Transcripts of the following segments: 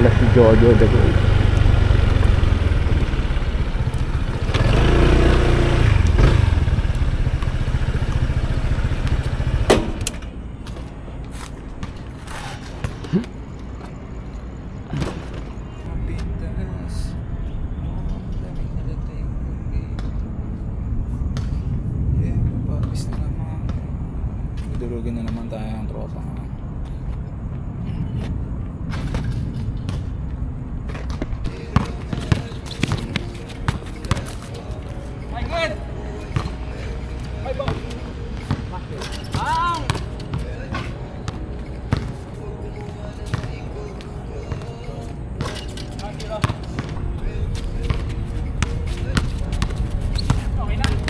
pala si Jojo the Great. Durugin na naman tayo ang tropa nga. My good! My ball! Ang! Okay na.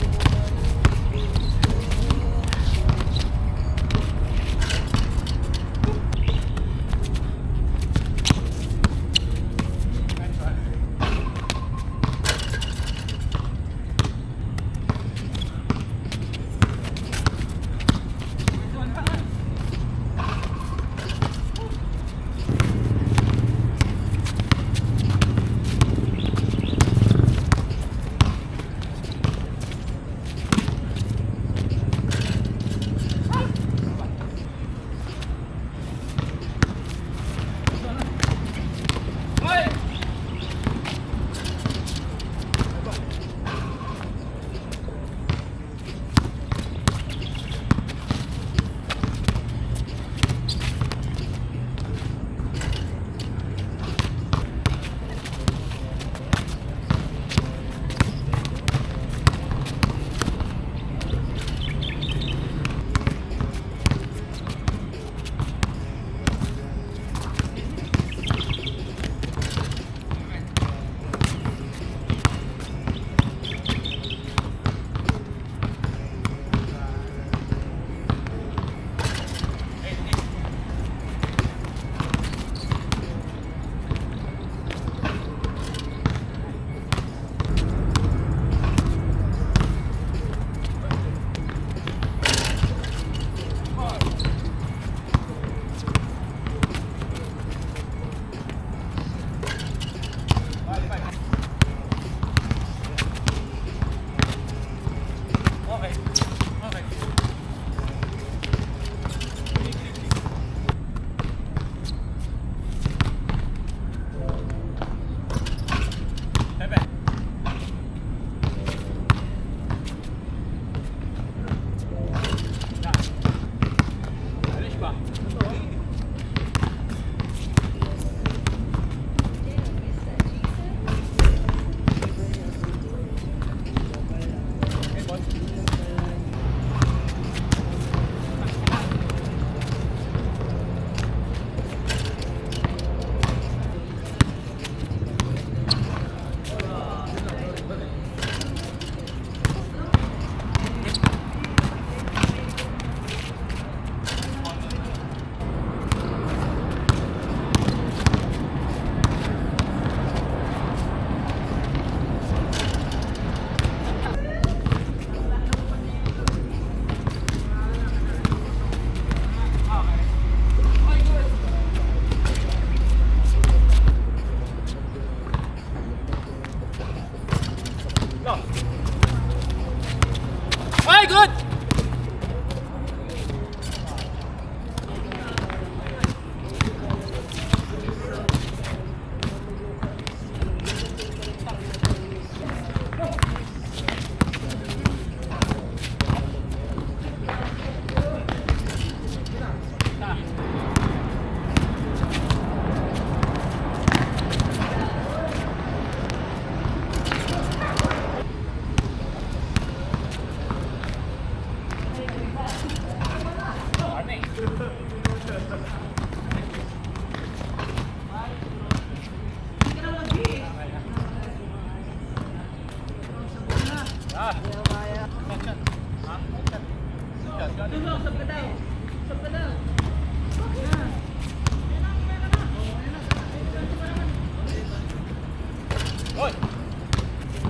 Ay, good!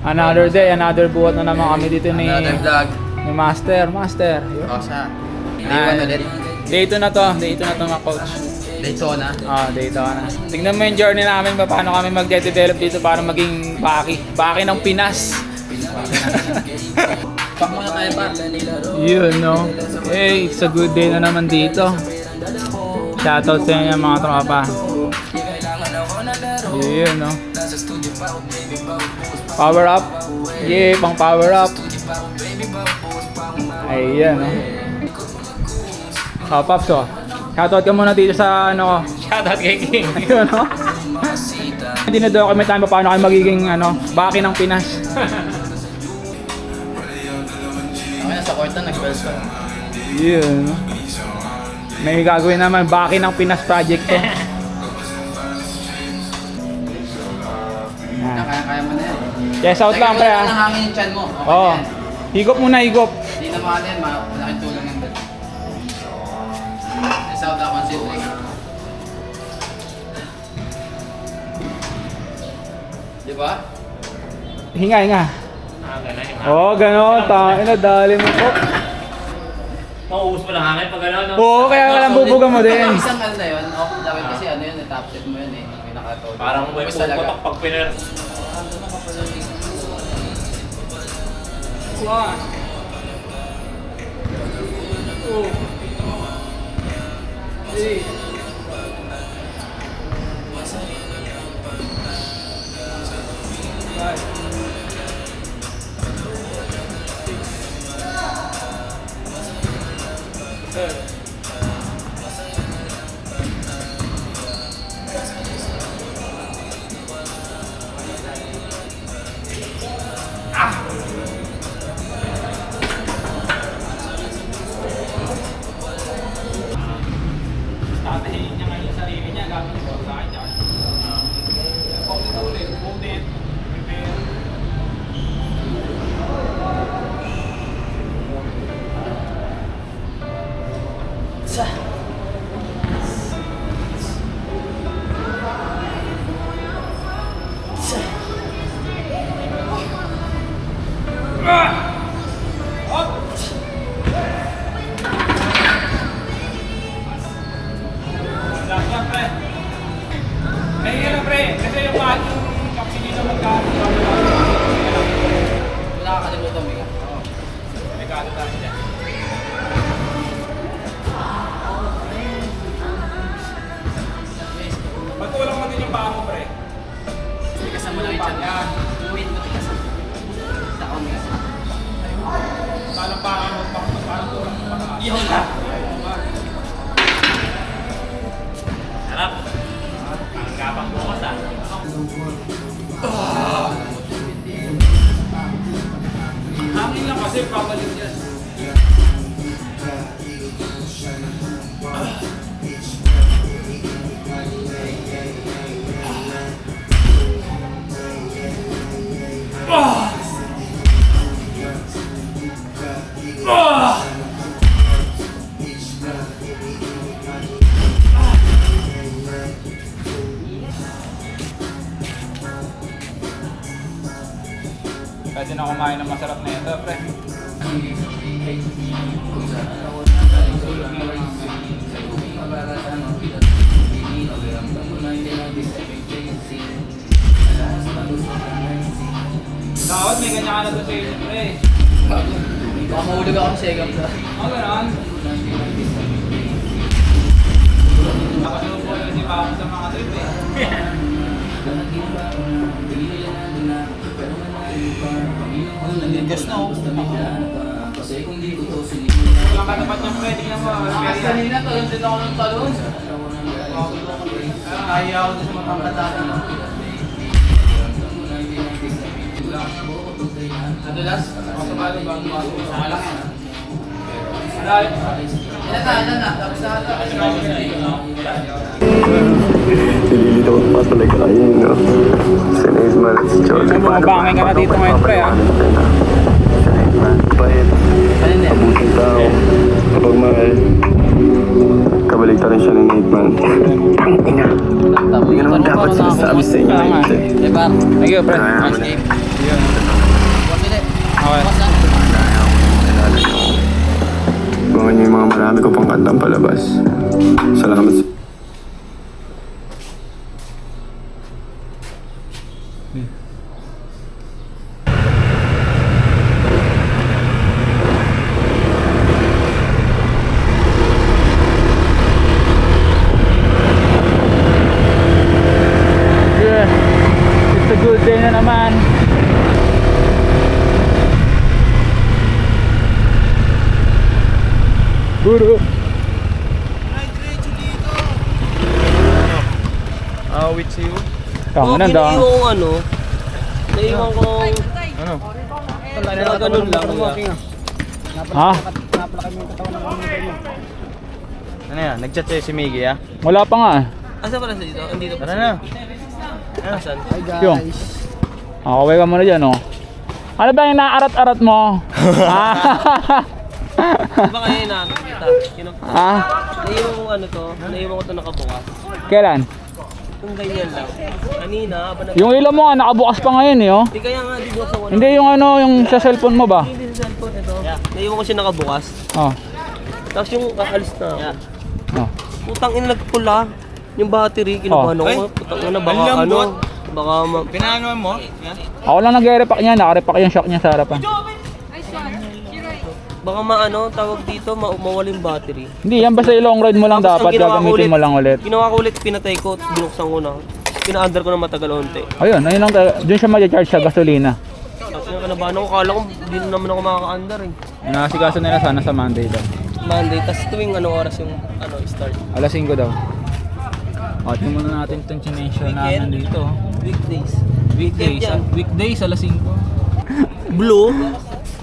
Another day, another buhat na naman kami dito ni Another vlog. Master. O, sa? Day 1 na to mga coach. Daytona. Daytona. Tingnan mo yung journey namin, paano kami magde-develop dito para maging baki ng Pinas. Pak muna tayo ba? Yun, no? Hey, it's a good day na naman dito. Shoutout sa inyo mga tropa. Yun, no? Power up. Yeah, pang power up. Ayan, no? Pops, oh. Shoutout ka muna dito sa, ano ko. Shoutout kay King. Ayun, no? Dinodocument namin paano kayo magiging, baki ng Pinas. Okay, nasa court na, nag-bells ko. Yun, no? May gagawin naman, baki ng Pinas project to. Kaya mo na yan. Yes, out lang, pre, Nagkaroon ah. ng hangin yung chan mo. Okay Oo. yan. Higop muna, higop. Hindi na mga yan, malaking tulong yan. Yes, out ako considering. Di ba? Hinga, hinga. Oo, gano'n. Ina, dali mo po. Mauubos mo lang hangin pag gano'n, no? Oo, kaya ka lang bubuga mo din. Isang ano na yun, dapat kasi ano yun, top set mo yun eh. May nakatulong. Parang may Basta talaga. puputok pag piner. Tatahiin niya ngayon yung sarili niya, gamit ko sa akin dyan. Paulit-ulit, ulit, prepare. Lang, pre. Nahihira, pre. Kasi yung lahat yung kapsi dito magkakaroon. Wala kakalimutan, Mika. Delikado tayo dyan. Pagkulang mo din yung paa mo, pre. Tikasan mo lang yung chan mo. Wait mo, tikasan mo. Taon, Mika. Paano paa mo, paano kulang mo paa? Yun na! Harap. Ang gapang bukas, ah. Hangin lang kasi, babalik yan. Pwede na kumain ng masarap na ito, pre. Dapat may ganyan ka na doon sa isip, pre. Baka mahulog ako sa egam to. Ano gano'n? Nakasunod po na si Papa sa mga trip, eh. Nanigas na ako. Walang katapat niyang pre, tingnan mo. Kasi kanina, talon din ako ng talon. Kaya ako din sa matangkad natin. Nadulas? Sama lang yan. Ilan na? Tapos na ata. Nililito ko pa talaga kayo, no? Si Naisman at si Jolly. Bumabangin ka na dito ngayon, pre, ah. Si Naisman, bait, Kanina. mabuting tao, kapagmahal. Kabalik rin siya ng Naisman. Ina, hindi ka naman dapat sinasabi sa inyo na ito. Diba? Thank you, pre. Kaya mo na. Wasili. Okay. Basta. Nalala niyo. Abangan niyo yung mga marami ko pang kantang palabas. Salamat sa... Puro. Awit sa'yo. Tama na, Naiwan da. kong ano. Naiwan kong... Ano? Mga ganun lang. Ha? Ano yan? Nag-chat sa'yo si Miggy ah? Wala pa nga eh. Asa pala sa dito? Andito pa. Tara na. Asan? Yung. Kaway ka muna dyan, oh. Ano ba yung inaarat-arat mo? Ah. Baka yun nakakita. Ah? Naiwan ko ano to. Naiwan ko to nakabukas. Kailan? Kung ganyan lang. Kanina, habang Yung ilaw mo nga, nakabukas pa ngayon eh, oh. Hindi kaya nga, di ba sa wala. Hindi yung ano, yung sa cellphone mo ba? Hindi sa cellphone ito. Naiwan ko siya nakabukas. Oh. Tapos yung kaalis na ako. Oh. Putang ina nagpula. Yung battery, kinabahan Oh. ako. Putang ina, baka Ang ano. lambot. Baka Pinaano mo? Yan. Ako lang nag-repack niya, naka-repack yung shock niya sa harapan. baka maano, tawag dito, mawala yung battery. Hindi, yan basta yung long ride mo lang Tapos ang dapat, ginawa ko gagamitin mo lang ulit. Ginawa ko ulit, pinatay ko, binuksan ko na. Pina-under ko na matagal onte. Ayun, ayun lang, dun siya mag-charge sa gasolina. Tapos yung kanabahan ako, kala ko hindi na naman ako makaka-under eh. Nakasikaso nila sana sa Monday daw. Monday, tapos tuwing ano oras yung ano start. Alas 5 daw. O, tingnan muna natin itong chinesyo namin dito. Weekdays. Weekdays, Weekend yan. weekdays alas 5. Blue.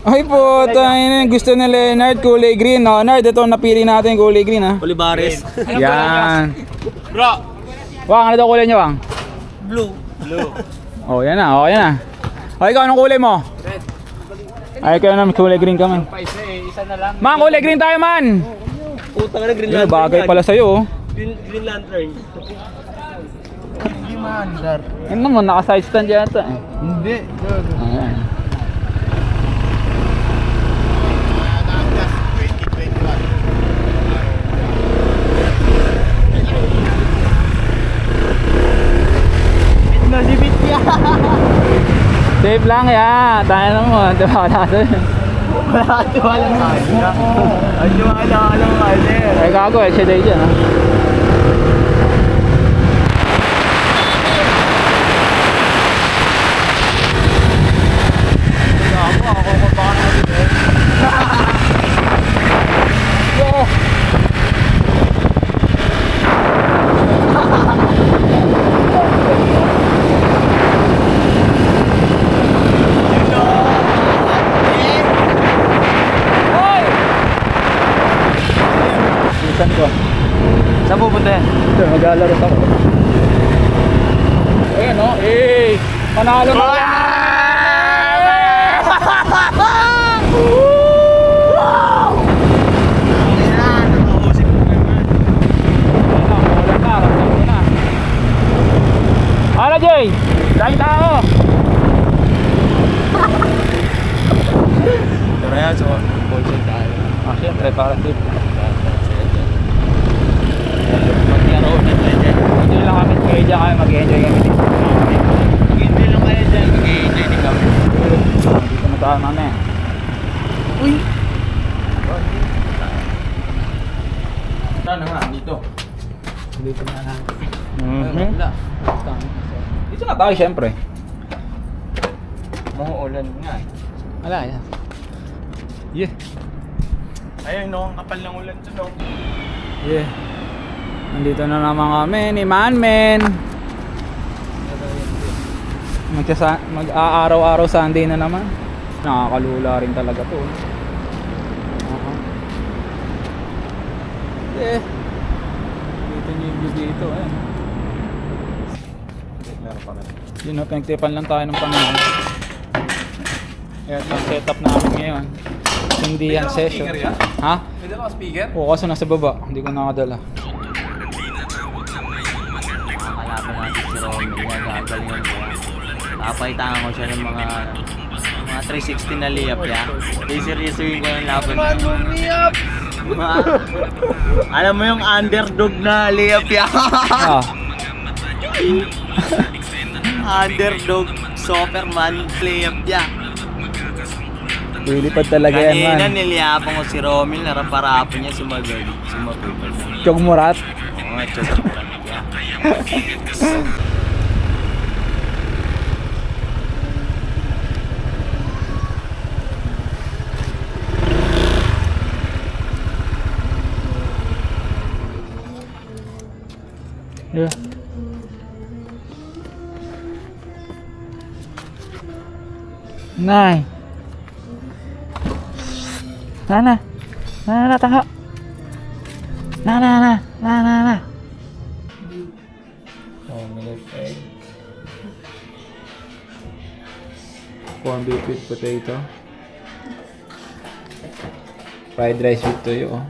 Ay po, tayo gusto ni Leonard, kulay green. No? Leonard, ito napili natin kulay green ha. Olivares. Yan. Bro! Wang, ano daw kulay niya, Wang? Blue. Oh, yan na, yan na. O, ikaw, anong kulay mo? Red. Ay, kayo naman, kulay green ka man. Isa na lang. Man, kulay green tayo man! Putang na, Green Yun, Lantern bagay yan. pala sa'yo oh. Green Lantern. Hindi maandar. Yan naman, naka-side stand yata eh. Hindi. Ayan. Safe lang ya, tayo lang mo, diba natin. Wala ka tiwala ng kanya. Ang tiwala ka ng kanya. Ay gago eh, siya day dyan ha. Saan ko? Saan pupunta yan? Ito, maglalaro ako. Ayan o, panalo na. Ano Jay? Dahil tao! Tara yan, so ballside tayo. Ah, syempre, para tip. Maglaro na tayo dyan. Hindi lang kami kayo dyan kami, mag-enjoy kami dito. Mag-enjoy lang kayo dyan. Mag-enjoy din kami. Dito na tayo mamaya. Uy! Saan nga? Dito. Dito na lang. Wala. Dito na tayo syempre. Umuulan nga eh. Wala yan. Yeah. Ayun no, ang kapal ng ulan to no. Yeah. Nandito na naman kami ni Manmen. Mag-aaraw-araw Sunday na naman. Nakakalula rin talaga to. Yeah. Dito niyo yung view dito. Ayan. Meron pa rin. Yun o, pinagtipan lang tayo ng Panginoon. Kaya ito ang setup namin ngayon. Hindihan session. speaker yan? Ha? Pwede ba speaker? Oo, kaso nasa baba. Hindi ko nakadala. Makakalaban natin si Romy. Gagalingan ko. Papaitangan ko siya ng mga 360 na layup ya. Seryosohin ko yung laban. Alam mo yung underdog na layup ya. Ah, Underdog Superman layup ya. lilipad talaga yan Kanina man. niliyapan ko si Romil, naraparapo niya sumagal. Chog Murat. Oo, tsaka talaga. Nay. Nana. Nana, taha. Nana. Omelette egg. Corned beef with potato. Fried rice with toyo.